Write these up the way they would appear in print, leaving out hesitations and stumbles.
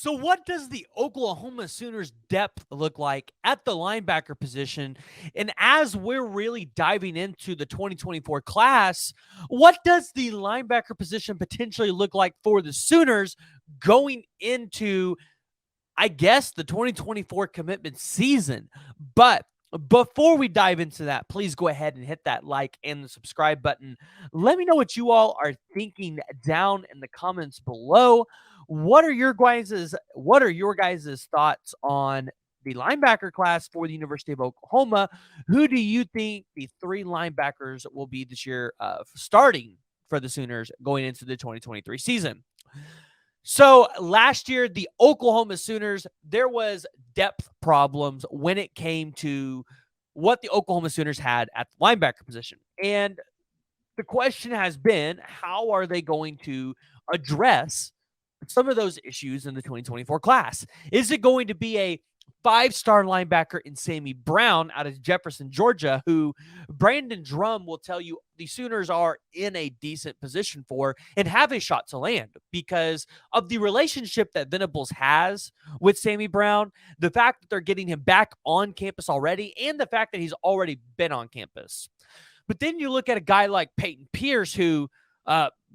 So what does the Oklahoma Sooners depth look like at the linebacker position? And as we're really diving into the 2024 class, what does the linebacker position potentially look like for the Sooners going into, I guess, the 2024 commitment season? But before we dive into that, please go ahead and hit that like and the subscribe button. Let me know what you all are thinking down in the comments below. What are your guys' thoughts on the linebacker class for the University of Oklahoma? Who do you think the three linebackers will be this year, starting for the Sooners going into the 2023 season? So last year, the Oklahoma Sooners, there was depth problems when it came to what the Oklahoma Sooners had at the linebacker position. And the question has been, how are they going to address some of those issues in the 2024 class? Is it going to be a five-star linebacker in Sammy Brown out of Jefferson, Georgia, who Brandon Drum will tell you the Sooners are in a decent position for and have a shot to land because of the relationship that Venables has with Sammy Brown, the fact that they're getting him back on campus already, and the fact that he's already been on campus. But then you look at a guy like Peyton Pierce, who,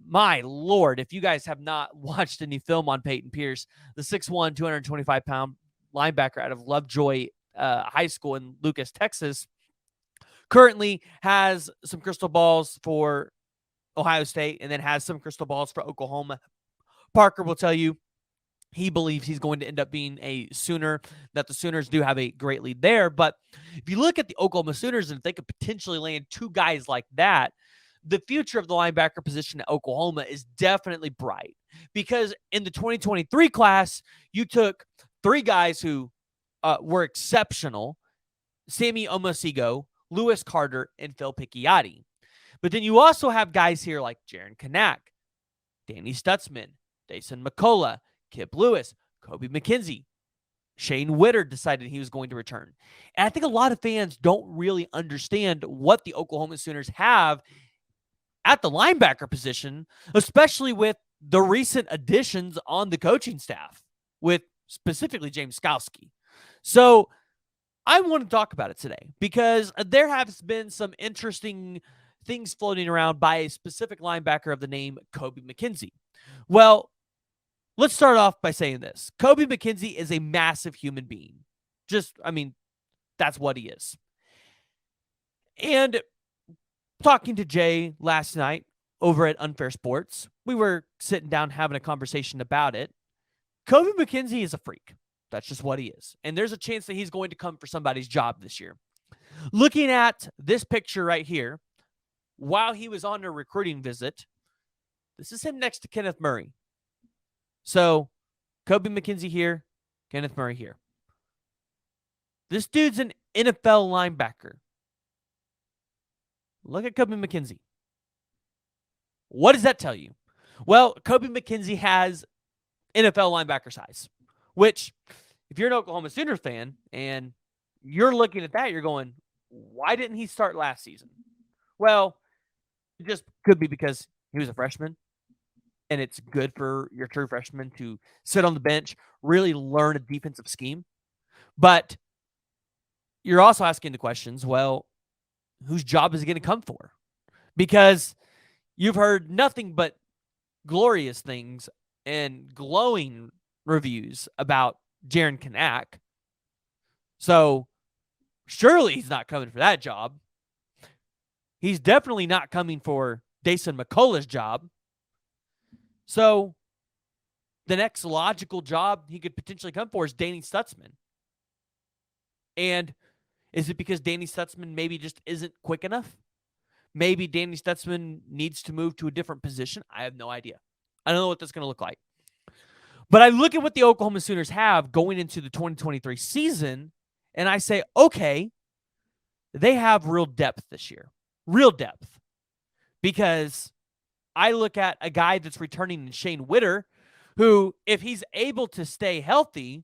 my Lord, if you guys have not watched any film on Peyton Pierce, the 6'1", 225-pound linebacker out of Lovejoy High School in Lucas, Texas, currently has some crystal balls for Ohio State and then has some crystal balls for Oklahoma. Parker will tell you he believes he's going to end up being a Sooner, that the Sooners do have a great lead there. But if you look at the Oklahoma Sooners and if they could potentially land two guys like that, the future of the linebacker position at Oklahoma is definitely bright because in the 2023 class, you took three guys who were exceptional: Sammy Omosigo, Lewis Carter, and Phil Picchiotti. But then you also have guys here like Jaron Kanak, Danny Stutzman, Dason McCullough, Kip Lewis, Kobie Mckinzie. Shane Witter decided he was going to return. And I think a lot of fans don't really understand what the Oklahoma Sooners have at the linebacker position, especially with the recent additions on the coaching staff, with specifically James Skalski. So I want to talk about it today because there has been some interesting things floating around by a specific linebacker of the name Kobie Mckinzie. Well, let's start off by saying this. Kobie Mckinzie is a massive human being. That's what he is. And talking to Jay last night over at Unfair Sports, we were sitting down having a conversation about it. Kobie Mckinzie is a freak. That's just what he is. And there's a chance that he's going to come for somebody's job this year. Looking at this picture right here, while he was on a recruiting visit, this is him next to Kenneth Murray. So, Kobie Mckinzie here, Kenneth Murray here. This dude's an NFL linebacker. Look at Kobie Mckinzie. What does that tell you? Well, Kobie Mckinzie has NFL linebacker size, which, if you're an Oklahoma Sooners fan and you're looking at that, you're going, why didn't he start last season? Well, it just could be because he was a freshman, and it's good for your true freshman to sit on the bench, really learn a defensive scheme. But you're also asking the questions, well, whose job is he going to come for? Because you've heard nothing but glorious things and glowing reviews about Jaron Kanak. So surely he's not coming for that job. He's definitely not coming for Dason McCullough's job. So the next logical job he could potentially come for is Danny Stutzman. And is it because Danny Stutzman maybe just isn't quick enough? Maybe Danny Stutzman needs to move to a different position. I have no idea. I don't know what that's going to look like. But I look at what the Oklahoma Sooners have going into the 2023 season, and I say, okay, they have real depth this year. Real depth. Because I look at a guy that's returning in Shane Witter, who, if he's able to stay healthy,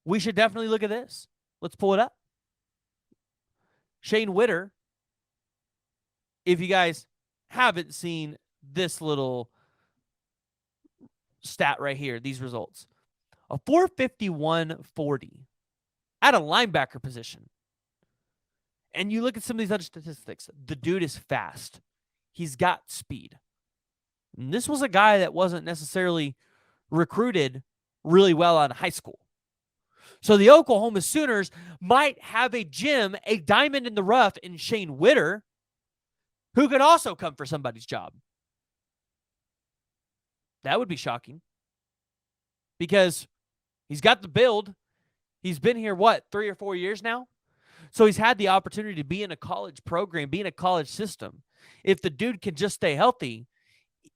we should definitely look at this. Let's pull it up. Shane Witter, if you guys haven't seen this little stat right here, these results. a 4.51 40 at a linebacker position. And you look at some of these other statistics. The dude is fast. He's got speed. And this was a guy that wasn't necessarily recruited really well out of high school. So the Oklahoma Sooners might have a gem, a diamond in the rough in Shane Witter, who could also come for somebody's job. That would be shocking because he's got the build. He's been here, 3 or 4 years now? So he's had the opportunity to be in a college program, be in a college system. If the dude can just stay healthy,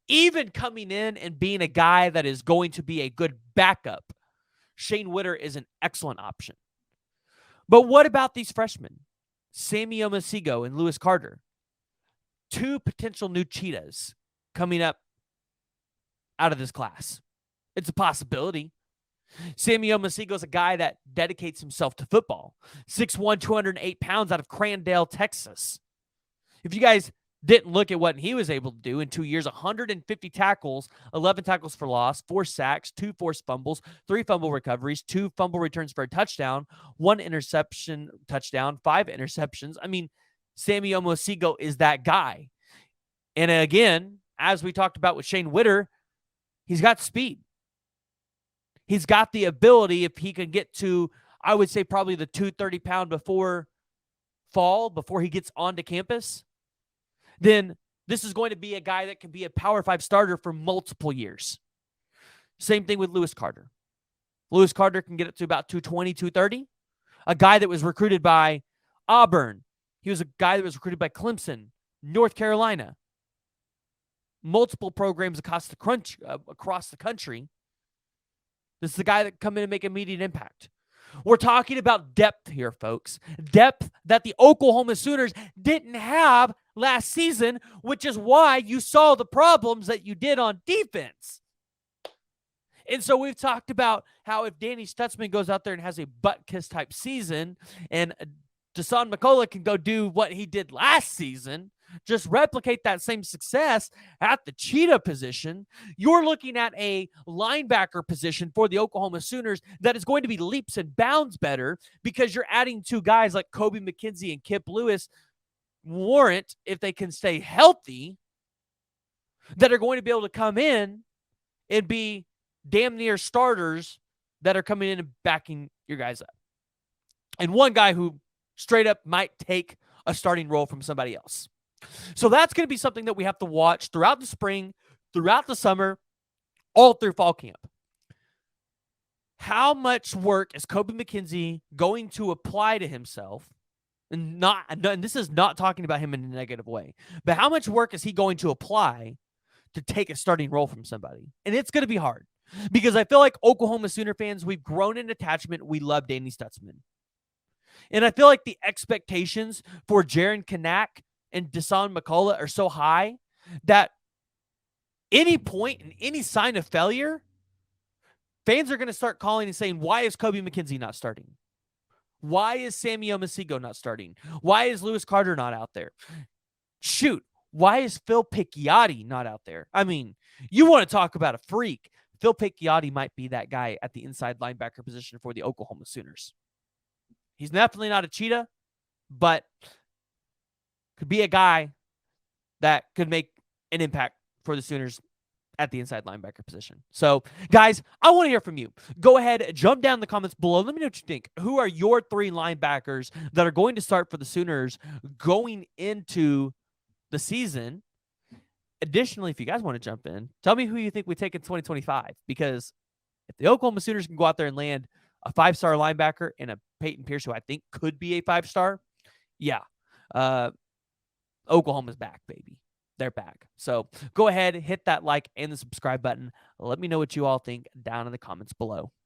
even coming in and being a guy that is going to be a good backup, Shane Witter is an excellent option. But what about these freshmen? Sammy Omosigho and Lewis Carter. 2 potential new cheetahs coming up out of this class. It's a possibility. Sammy Omosigho is a guy that dedicates himself to football. 6'1", 208 pounds out of Crandale, Texas. If you guys didn't look at what he was able to do in 2 years, 150 tackles, 11 tackles for loss, 4 sacks, 2 forced fumbles, 3 fumble recoveries, 2 fumble returns for a touchdown, 1 interception touchdown, 5 interceptions. I mean, Sammy Omosigho is that guy. And again, as we talked about with Shane Witter, he's got speed. He's got the ability, if he can get to, I would say probably the 230-pound before he gets onto campus, then this is going to be a guy that can be a Power 5 starter for multiple years. Same thing with Lewis Carter. Lewis Carter can get up to about 220, 230. A guy that was recruited by Auburn. He was a guy that was recruited by Clemson, North Carolina. Multiple programs across the country. This is the guy that can come in and make immediate impact. We're talking about depth here, folks. Depth that the Oklahoma Sooners didn't have last season, which is why you saw the problems that you did on defense. And so we've talked about how if Danny Stutzman goes out there and has a butt-kiss type season and Dasan McCullough can go do what he did last season, just replicate that same success at the cheetah position, you're looking at a linebacker position for the Oklahoma Sooners that is going to be leaps and bounds better because you're adding 2 guys like Kobie Mckinzie and Kip Lewis warrant, if they can stay healthy, that are going to be able to come in and be damn near starters that are coming in and backing your guys up. And one guy who straight up might take a starting role from somebody else. So that's going to be something that we have to watch throughout the spring, throughout the summer, all through fall camp. How much work is Kobie Mckinzie going to apply to himself? And this is not talking about him in a negative way, but how much work is he going to apply to take a starting role from somebody? And it's going to be hard because I feel like Oklahoma Sooner fans, we've grown in attachment. We love Danny Stutzman. And I feel like the expectations for Jaron Kanak and Dasan McCullough are so high that any point and any sign of failure, fans are going to start calling and saying, why is Kobie Mckinzie not starting? Why is Sammy Omosigho not starting? Why is Lewis Carter not out there? Shoot, why is Phil Picciotti not out there? I mean, you want to talk about a freak. Phil Picciotti might be that guy at the inside linebacker position for the Oklahoma Sooners. He's definitely not a cheetah, but could be a guy that could make an impact for the Sooners at the inside linebacker position. So, guys, I want to hear from you. Go ahead, jump down in the comments below. Let me know what you think. Who are your 3 linebackers that are going to start for the Sooners going into the season? Additionally, if you guys want to jump in, tell me who you think we take in 2025. Because if the Oklahoma Sooners can go out there and land a 5-star linebacker and a Peyton Pierce, who I think could be a 5-star, yeah, Oklahoma's back, baby. They're back. So go ahead, hit that like and the subscribe button. Let me know what you all think down in the comments below.